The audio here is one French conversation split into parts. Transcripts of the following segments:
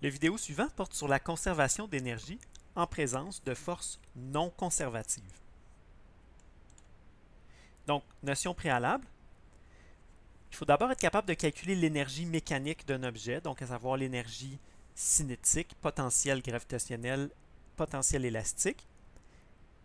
Le vidéo suivant porte sur la conservation d'énergie en présence de forces non conservatives. Donc, notion préalable, il faut d'abord être capable de calculer l'énergie mécanique d'un objet, donc à savoir l'énergie cinétique, potentiel gravitationnel, potentiel élastique,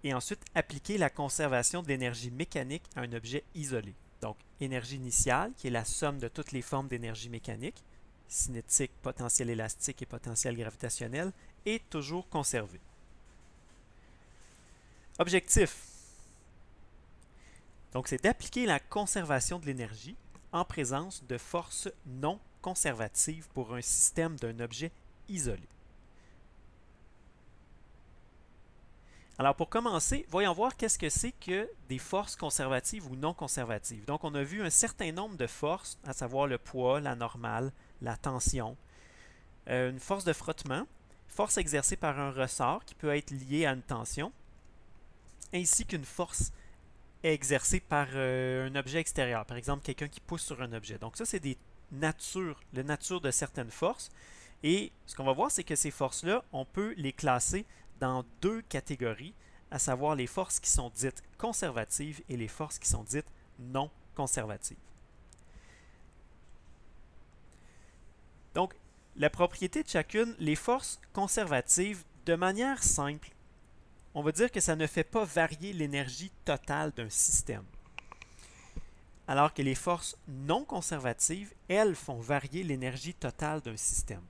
et ensuite appliquer la conservation de l'énergie mécanique à un objet isolé. Donc, énergie initiale, qui est la somme de toutes les formes d'énergie mécanique, cinétique, potentiel élastique et potentiel gravitationnel, est toujours conservée. Objectif. Donc, c'est d'appliquer la conservation de l'énergie en présence de forces non conservatives pour un système d'un objet isolé. Alors, pour commencer, voyons voir qu'est-ce que c'est que des forces conservatives ou non conservatives. Donc, on a vu un certain nombre de forces, à savoir le poids, la normale, la tension, une force de frottement, force exercée par un ressort qui peut être lié à une tension, ainsi qu'une force exercée par un objet extérieur, par exemple quelqu'un qui pousse sur un objet. Donc ça, c'est la nature de certaines forces. Et ce qu'on va voir, c'est que ces forces-là, on peut les classer dans deux catégories, à savoir les forces qui sont dites conservatives et les forces qui sont dites non conservatives. Donc, la propriété de chacune, les forces conservatives, de manière simple, on va dire que ça ne fait pas varier l'énergie totale d'un système. Alors que les forces non conservatives, elles, font varier l'énergie totale d'un système.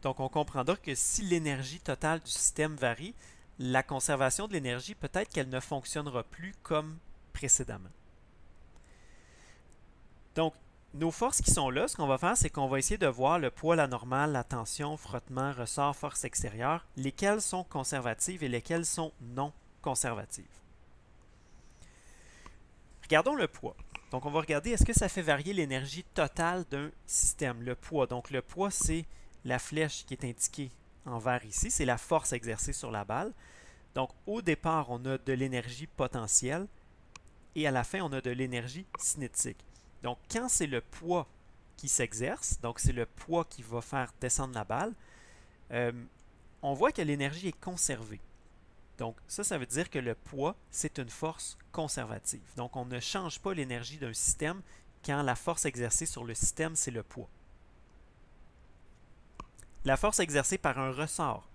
Donc on comprendra que si l'énergie totale du système varie, la conservation de l'énergie, peut-être qu'elle ne fonctionnera plus comme précédemment. Donc, nos forces qui sont là, ce qu'on va faire, c'est qu'on va essayer de voir le poids, la normale, la tension, frottement, ressort, force extérieure, lesquelles sont conservatives et lesquelles sont non conservatives. Regardons le poids. Donc, on va regarder est-ce que ça fait varier l'énergie totale d'un système, le poids. Donc, le poids, c'est la flèche qui est indiquée en vert ici, c'est la force exercée sur la balle. Donc, au départ, on a de l'énergie potentielle et à la fin, on a de l'énergie cinétique. Donc, quand c'est le poids qui s'exerce, donc c'est le poids qui va faire descendre la balle, on voit que l'énergie est conservée. Donc, ça veut dire que le poids, c'est une force conservative. Donc, on ne change pas l'énergie d'un système quand la force exercée sur le système, c'est le poids. La force exercée par un ressort.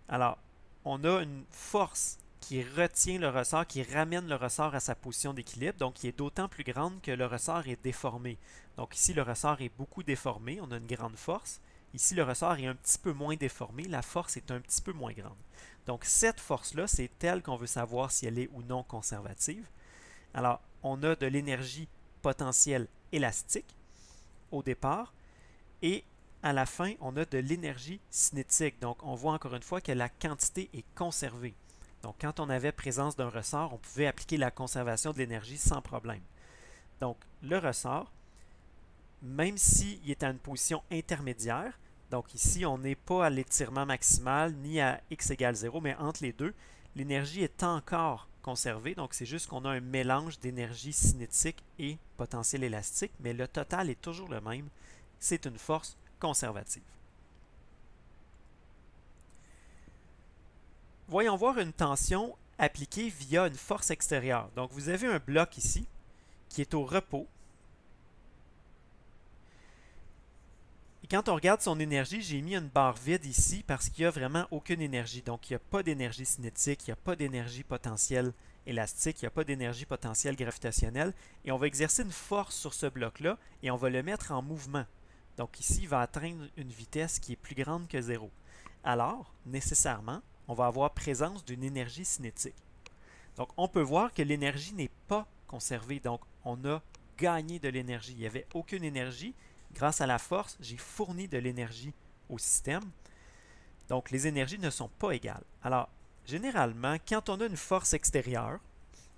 Alors, on a une force qui retient le ressort, qui ramène le ressort à sa position d'équilibre, donc qui est d'autant plus grande que le ressort est déformé. Donc ici, le ressort est beaucoup déformé, on a une grande force. Ici, le ressort est un petit peu moins déformé, la force est un petit peu moins grande. Donc cette force-là, c'est elle qu'on veut savoir si elle est ou non conservative. Alors, on a de l'énergie potentielle élastique au départ, et à la fin, on a de l'énergie cinétique. Donc, on voit encore une fois que la quantité est conservée. Donc, quand on avait présence d'un ressort, on pouvait appliquer la conservation de l'énergie sans problème. Donc, le ressort, même s'il est à une position intermédiaire, donc ici, on n'est pas à l'étirement maximal ni à x égale 0, mais entre les deux, l'énergie est encore conservée. Donc, c'est juste qu'on a un mélange d'énergie cinétique et potentiel élastique, mais le total est toujours le même. C'est une force conservative. Voyons voir une tension appliquée via une force extérieure. Donc, vous avez un bloc ici qui est au repos. Et quand on regarde son énergie, j'ai mis une barre vide ici parce qu'il n'y a vraiment aucune énergie. Donc, il n'y a pas d'énergie cinétique, il n'y a pas d'énergie potentielle élastique, il n'y a pas d'énergie potentielle gravitationnelle. Et on va exercer une force sur ce bloc-là et on va le mettre en mouvement. Donc ici, il va atteindre une vitesse qui est plus grande que 0. Alors, nécessairement, on va avoir présence d'une énergie cinétique. Donc, on peut voir que l'énergie n'est pas conservée. Donc, on a gagné de l'énergie. Il n'y avait aucune énergie. Grâce à la force, j'ai fourni de l'énergie au système. Donc, les énergies ne sont pas égales. Alors, généralement, quand on a une force extérieure,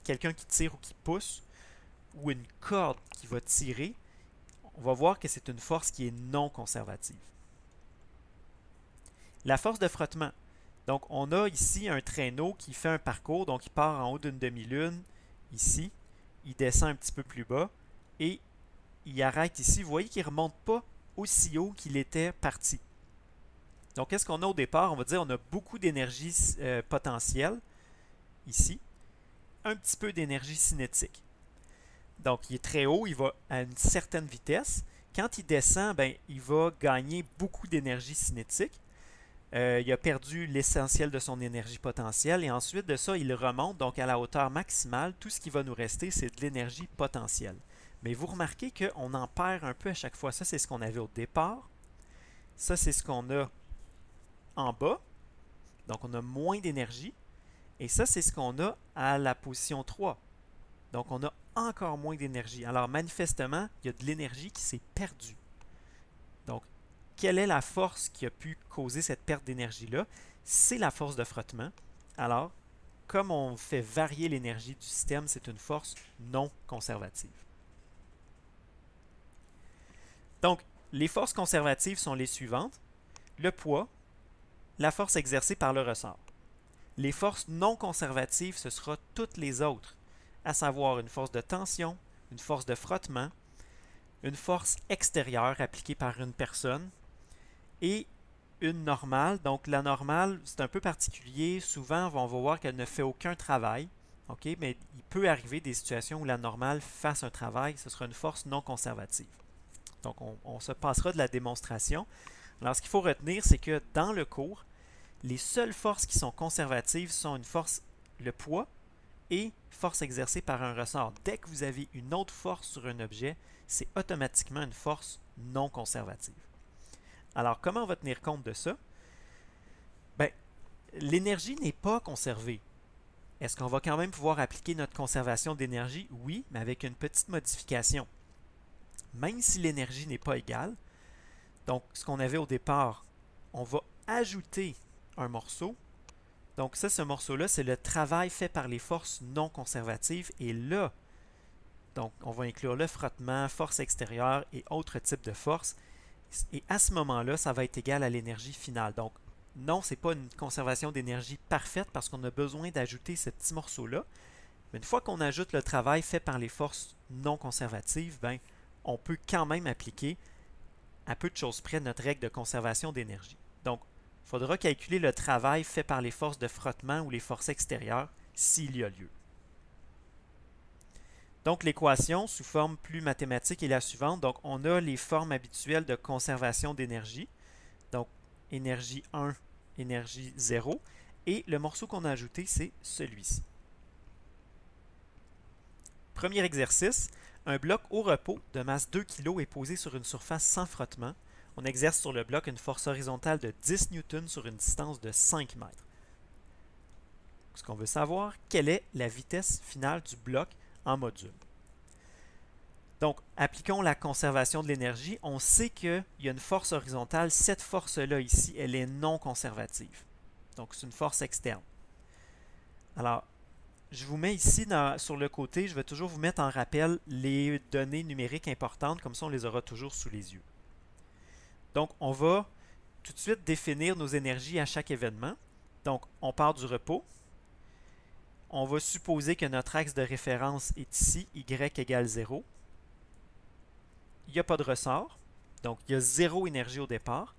quelqu'un qui tire ou qui pousse, ou une corde qui va tirer, on va voir que c'est une force qui est non conservative. La force de frottement. Donc, on a ici un traîneau qui fait un parcours, donc il part en haut d'une demi-lune, ici, il descend un petit peu plus bas, et il arrête ici. Vous voyez qu'il ne remonte pas aussi haut qu'il était parti. Donc, qu'est-ce qu'on a au départ? On va dire qu'on a beaucoup d'énergie potentielle, ici, un petit peu d'énergie cinétique. Donc, il est très haut, il va à une certaine vitesse. Quand il descend, ben, il va gagner beaucoup d'énergie cinétique. Il a perdu l'essentiel de son énergie potentielle et ensuite de ça, il remonte donc à la hauteur maximale. Tout ce qui va nous rester, c'est de l'énergie potentielle. Mais vous remarquez qu'on en perd un peu à chaque fois. Ça, c'est ce qu'on avait au départ. Ça, c'est ce qu'on a en bas. Donc, on a moins d'énergie. Et ça, c'est ce qu'on a à la position 3. Donc, on a encore moins d'énergie. Alors, manifestement, il y a de l'énergie qui s'est perdue. Donc, quelle est la force qui a pu causer cette perte d'énergie-là? C'est la force de frottement. Alors, comme on fait varier l'énergie du système, c'est une force non conservative. Donc, les forces conservatives sont les suivantes. Le poids, la force exercée par le ressort. Les forces non conservatives, ce sera toutes les autres, à savoir une force de tension, une force de frottement, une force extérieure appliquée par une personne et une normale. Donc la normale, c'est un peu particulier. Souvent, on va voir qu'elle ne fait aucun travail. Okay? Mais il peut arriver des situations où la normale fasse un travail. Ce sera une force non conservative. Donc on se passera de la démonstration. Alors ce qu'il faut retenir, c'est que dans le cours, les seules forces qui sont conservatives sont une force, le poids, et force exercée par un ressort. Dès que vous avez une autre force sur un objet, c'est automatiquement une force non conservative. Alors, comment on va tenir compte de ça? Bien, l'énergie n'est pas conservée. Est-ce qu'on va quand même pouvoir appliquer notre conservation d'énergie? Oui, mais avec une petite modification. Même si l'énergie n'est pas égale, donc ce qu'on avait au départ, on va ajouter un morceau. Donc ça, ce morceau-là, c'est le travail fait par les forces non conservatives. Et là, donc on va inclure le frottement, force extérieure et autres types de forces. Et à ce moment-là, ça va être égal à l'énergie finale. Donc non, ce n'est pas une conservation d'énergie parfaite parce qu'on a besoin d'ajouter ce petit morceau-là. Mais une fois qu'on ajoute le travail fait par les forces non conservatives, ben, on peut quand même appliquer à peu de choses près notre règle de conservation d'énergie. Donc, il faudra calculer le travail fait par les forces de frottement ou les forces extérieures s'il y a lieu. Donc, l'équation sous forme plus mathématique est la suivante. Donc, on a les formes habituelles de conservation d'énergie. Donc, énergie 1, énergie 0. Et le morceau qu'on a ajouté, c'est celui-ci. Premier exercice. Un bloc au repos de masse 2 kg est posé sur une surface sans frottement. On exerce sur le bloc une force horizontale de 10 newtons sur une distance de 5 mètres. Ce qu'on veut savoir, quelle est la vitesse finale du bloc en module. Donc, appliquons la conservation de l'énergie. On sait qu'il y a une force horizontale. Cette force-là ici, elle est non conservative. Donc, c'est une force externe. Alors, je vous mets ici sur le côté, je vais toujours vous mettre en rappel les données numériques importantes, comme ça on les aura toujours sous les yeux. Donc, on va tout de suite définir nos énergies à chaque événement. Donc, on part du repos. On va supposer que notre axe de référence est ici, y égale 0. Il n'y a pas de ressort, donc il y a 0 énergie au départ.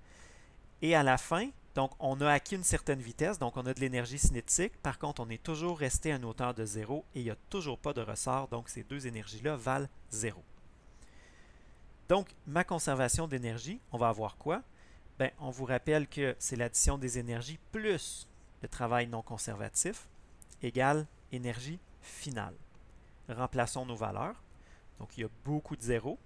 Et à la fin, donc on a acquis une certaine vitesse, donc on a de l'énergie cinétique. Par contre, on est toujours resté à une hauteur de 0 et il n'y a toujours pas de ressort, donc ces deux énergies-là valent 0. Donc, ma conservation d'énergie, on va avoir quoi? Bien, on vous rappelle que c'est l'addition des énergies plus le travail non conservatif égale énergie finale. Remplaçons nos valeurs. Donc, il y a beaucoup de zéros.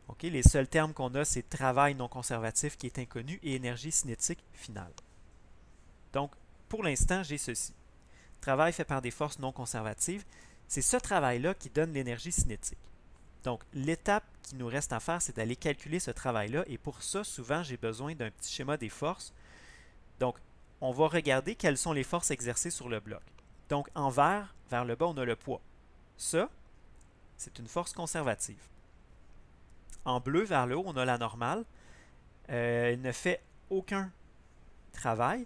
Okay, les seuls termes qu'on a, c'est travail non conservatif qui est inconnu et énergie cinétique finale. Donc, pour l'instant, j'ai ceci. Travail fait par des forces non conservatives. C'est ce travail-là qui donne l'énergie cinétique. Donc, l'étape qui nous reste à faire, c'est d'aller calculer ce travail-là. Et pour ça, souvent, j'ai besoin d'un petit schéma des forces. Donc, on va regarder quelles sont les forces exercées sur le bloc. Donc, en vert, vers le bas, on a le poids. Ça, c'est une force conservative. En bleu, vers le haut, on a la normale. Elle ne fait aucun travail.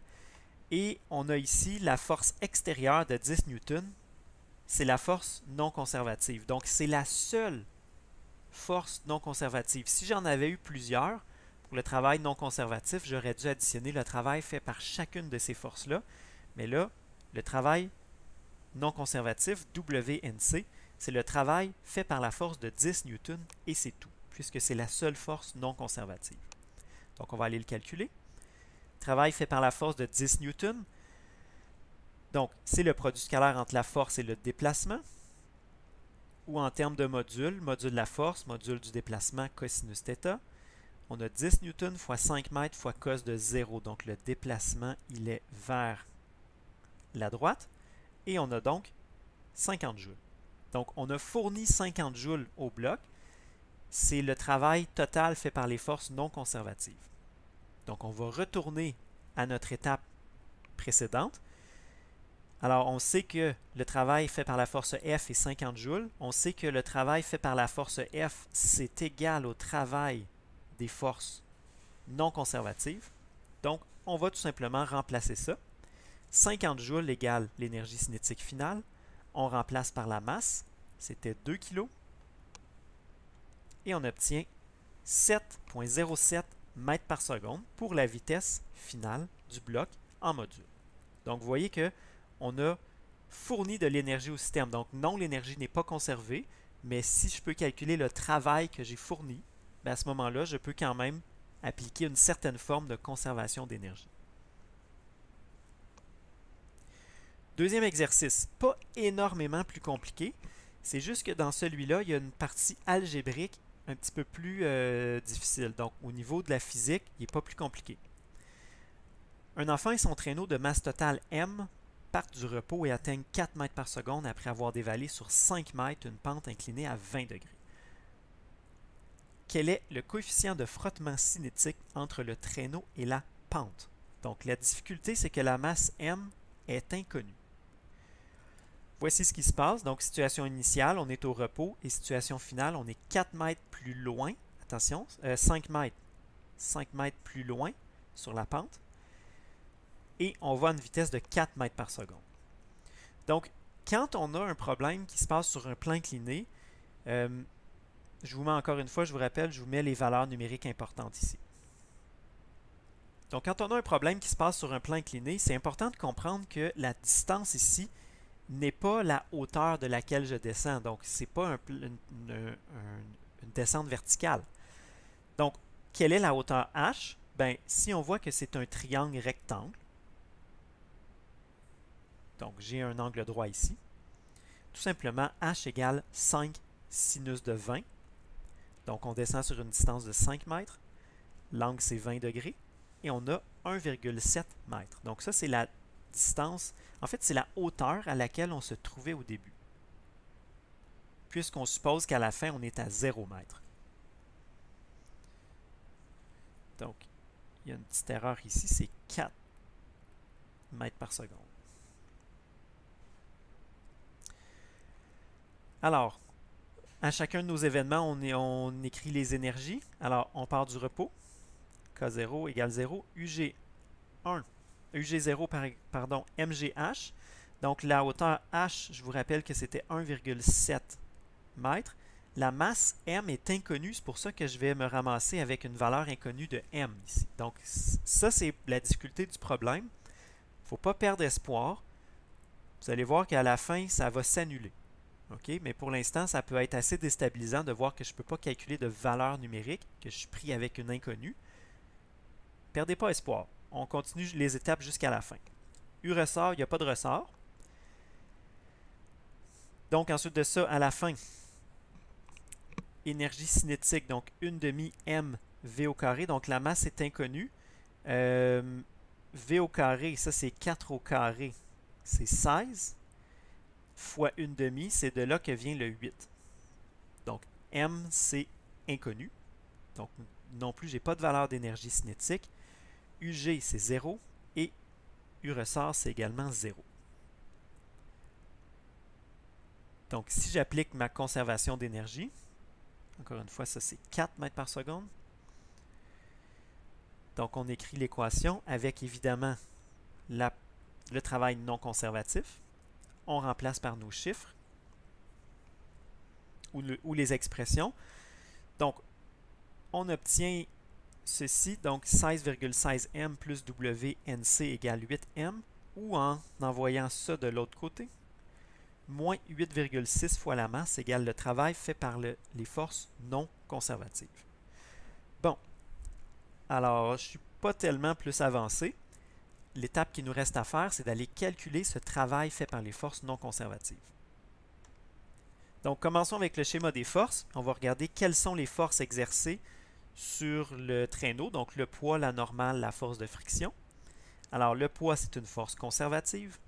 Et on a ici la force extérieure de 10 newtons. C'est la force non conservative. Donc, c'est la seule force non conservative. Si j'en avais eu plusieurs, pour le travail non conservatif, j'aurais dû additionner le travail fait par chacune de ces forces-là. Mais là, le travail non conservatif, WNC, c'est le travail fait par la force de 10 newtons et c'est tout, puisque c'est la seule force non conservative. Donc, on va aller le calculer. Travail fait par la force de 10 newtons. Donc, c'est le produit scalaire entre la force et le déplacement. Ou en termes de module, module de la force, module du déplacement, cosinus θ. On a 10 newtons fois 5 mètres fois cos de 0. Donc, le déplacement, il est vers la droite. Et on a donc 50 joules. Donc, on a fourni 50 joules au bloc. C'est le travail total fait par les forces non conservatives. Donc, on va retourner à notre étape précédente. Alors, on sait que le travail fait par la force F est 50 joules. On sait que le travail fait par la force F, c'est égal au travail des forces non conservatives. Donc, on va tout simplement remplacer ça. 50 joules égale l'énergie cinétique finale. On remplace par la masse. C'était 2 kg. Et on obtient 7,07 mètres par seconde pour la vitesse finale du bloc en module. Donc, vous voyez que on a fourni de l'énergie au système. Donc, non, l'énergie n'est pas conservée, mais si je peux calculer le travail que j'ai fourni, bien à ce moment-là, je peux quand même appliquer une certaine forme de conservation d'énergie. Deuxième exercice, pas énormément plus compliqué. C'est juste que dans celui-là, il y a une partie algébrique un petit peu plus difficile. Donc, au niveau de la physique, il n'est pas plus compliqué. Un enfant et son traîneau de masse totale M partent du repos et atteignent 4 mètres par seconde après avoir dévalé sur 5 mètres une pente inclinée à 20 degrés. Quel est le coefficient de frottement cinétique entre le traîneau et la pente? Donc, la difficulté, c'est que la masse M est inconnue. Voici ce qui se passe. Donc, situation initiale, on est au repos. Et situation finale, on est 4 mètres plus loin. Attention, 5 mètres. 5 mètres plus loin sur la pente. Et on va à une vitesse de 4 mètres par seconde. Donc, quand on a un problème qui se passe sur un plan incliné, je vous mets encore une fois, je vous rappelle, je vous mets les valeurs numériques importantes ici. Donc, quand on a un problème qui se passe sur un plan incliné, c'est important de comprendre que la distance ici n'est pas la hauteur de laquelle je descends. Donc, ce n'est pas une descente verticale. Donc, quelle est la hauteur h? Bien, si on voit que c'est un triangle rectangle, donc j'ai un angle droit ici, tout simplement h égale 5 sinus de 20. Donc, on descend sur une distance de 5 mètres. L'angle, c'est 20 degrés. Et on a 1,7 mètres. Donc, ça, c'est la distance. En fait, c'est la hauteur à laquelle on se trouvait au début. Puisqu'on suppose qu'à la fin, on est à 0 mètre. Donc, il y a une petite erreur ici, c'est 4 mètres par seconde. Alors, à chacun de nos événements, on écrit les énergies. Alors, on part du repos. K0 égale 0. UG0, pardon, MGH. Donc, la hauteur H, je vous rappelle que c'était 1,7 mètres. La masse M est inconnue, c'est pour ça que je vais me ramasser avec une valeur inconnue de M ici. Donc, ça, c'est la difficulté du problème. Il ne faut pas perdre espoir. Vous allez voir qu'à la fin, ça va s'annuler. Okay? Mais pour l'instant, ça peut être assez déstabilisant de voir que je ne peux pas calculer de valeur numérique, que je suis pris avec une inconnue. Perdez pas espoir. On continue les étapes jusqu'à la fin. U-ressort, il n'y a pas de ressort. Donc, ensuite de ça, à la fin, énergie cinétique, donc 1/2 mv au carré. Donc, la masse est inconnue. V au carré, ça c'est 4 au carré, c'est 16. Fois 1/2, c'est de là que vient le 8. Donc, M, c'est inconnu. Donc, non plus, je n'ai pas de valeur d'énergie cinétique. UG, c'est 0. Et U ressort, c'est également 0. Donc, si j'applique ma conservation d'énergie, encore une fois, ça c'est 4 mètres par seconde. Donc, on écrit l'équation avec évidemment le travail non conservatif. On remplace par nos chiffres ou les expressions. Donc, on obtient ceci, donc 16,16 m plus WNC égale 8 m, ou en envoyant ça de l'autre côté, moins 8,6 fois la masse égale le travail fait par les forces non conservatives. Bon, alors je ne suis pas tellement plus avancé. L'étape qui nous reste à faire, c'est d'aller calculer ce travail fait par les forces non conservatives. Donc, commençons avec le schéma des forces. On va regarder quelles sont les forces exercées sur le traîneau, donc le poids, la normale, la force de friction. Alors, le poids, c'est une force conservative.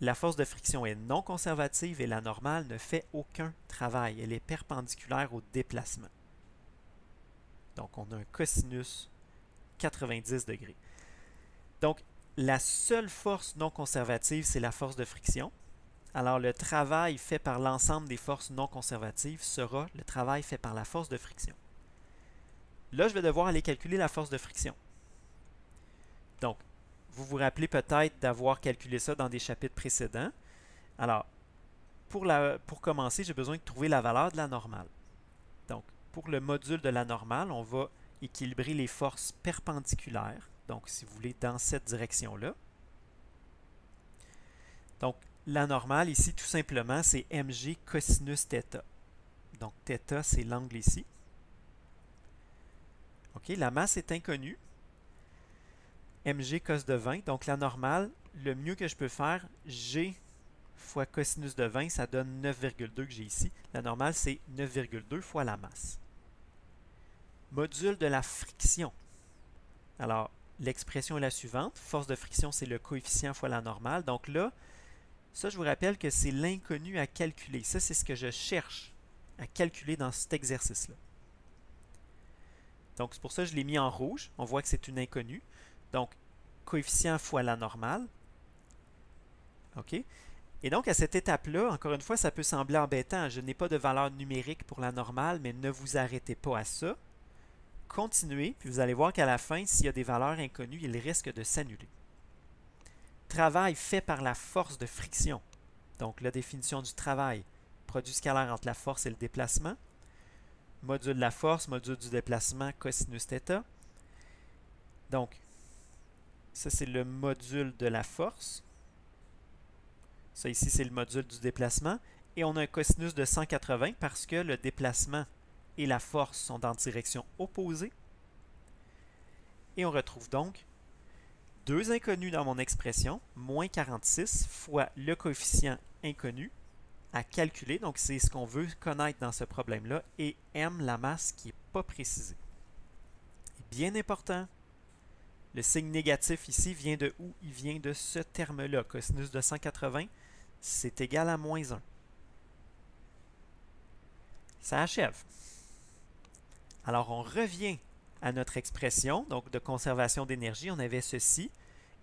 La force de friction est non conservative et la normale ne fait aucun travail. Elle est perpendiculaire au déplacement. Donc, on a un cosinus 90 degrés. Donc, la seule force non conservative, c'est la force de friction. Alors, le travail fait par l'ensemble des forces non conservatives sera le travail fait par la force de friction. Là, je vais devoir aller calculer la force de friction. Donc, vous vous rappelez peut-être d'avoir calculé ça dans des chapitres précédents. Alors, pour commencer, j'ai besoin de trouver la valeur de la normale. Donc, pour le module de la normale, on va équilibrer les forces perpendiculaires. Donc, si vous voulez, dans cette direction-là. Donc, la normale ici, tout simplement, c'est mg cosinus θ. Donc, θ, c'est l'angle ici. OK, la masse est inconnue. mg cos de 20. Donc, la normale, le mieux que je peux faire, g fois cosinus de 20, ça donne 9,2 que j'ai ici. La normale, c'est 9,2 fois la masse. Module de la friction. Alors, l'expression est la suivante. Force de friction, c'est le coefficient fois la normale. Donc là, ça, je vous rappelle que c'est l'inconnu à calculer. Ça, c'est ce que je cherche à calculer dans cet exercice-là. Donc, c'est pour ça que je l'ai mis en rouge. On voit que c'est une inconnue. Donc, coefficient fois la normale. OK? Et donc, à cette étape-là, encore une fois, ça peut sembler embêtant. Je n'ai pas de valeur numérique pour la normale, mais ne vous arrêtez pas à ça. Continuez, puis vous allez voir qu'à la fin, s'il y a des valeurs inconnues, il risque de s'annuler. Travail fait par la force de friction. Donc, la définition du travail. Produit scalaire entre la force et le déplacement. Module de la force, module du déplacement, cosinus θ. Donc, ça, c'est le module de la force. Ça, ici, c'est le module du déplacement. Et on a un cosinus de 180 parce que le déplacement et la force sont en direction opposée. Et on retrouve donc deux inconnus dans mon expression, moins 46 fois le coefficient inconnu à calculer. Donc, c'est ce qu'on veut connaître dans ce problème-là. Et m, la masse qui n'est pas précisée. Et bien important, le signe négatif ici vient de où? Il vient de ce terme-là. Cosinus de 180, c'est égal à moins 1. Ça achève. Alors, on revient à notre expression donc de conservation d'énergie. On avait ceci.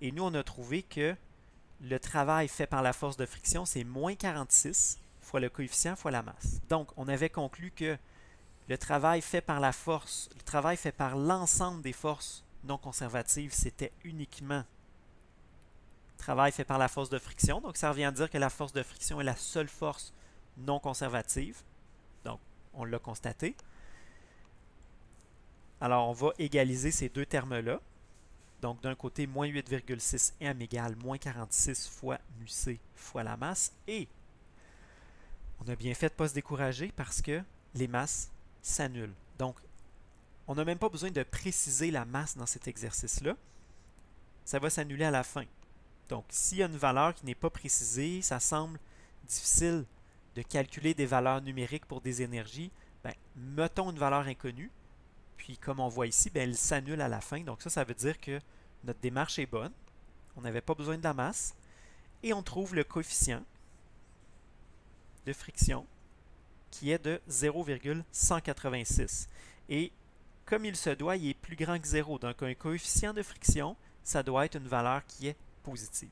Et nous, on a trouvé que le travail fait par la force de friction, c'est moins 46 fois le coefficient fois la masse. Donc, on avait conclu que le travail fait par la force, le travail fait par l'ensemble des forces non conservatives, c'était uniquement travail fait par la force de friction. Donc, ça revient à dire que la force de friction est la seule force non conservative. Donc, on l'a constaté. Alors, on va égaliser ces deux termes-là. Donc, d'un côté, moins 8,6 m égale moins 46 fois μc fois la masse. Et on a bien fait de ne pas se décourager parce que les masses s'annulent. Donc, on n'a même pas besoin de préciser la masse dans cet exercice-là. Ça va s'annuler à la fin. Donc, s'il y a une valeur qui n'est pas précisée, ça semble difficile de calculer des valeurs numériques pour des énergies, ben, mettons une valeur inconnue. Puis, comme on voit ici, ben, elle s'annule à la fin. Donc, ça veut dire que notre démarche est bonne. On n'avait pas besoin de la masse. Et on trouve le coefficient de friction qui est de 0,186. Et comme il se doit, il est plus grand que 0. Donc, un coefficient de friction, ça doit être une valeur qui est positive.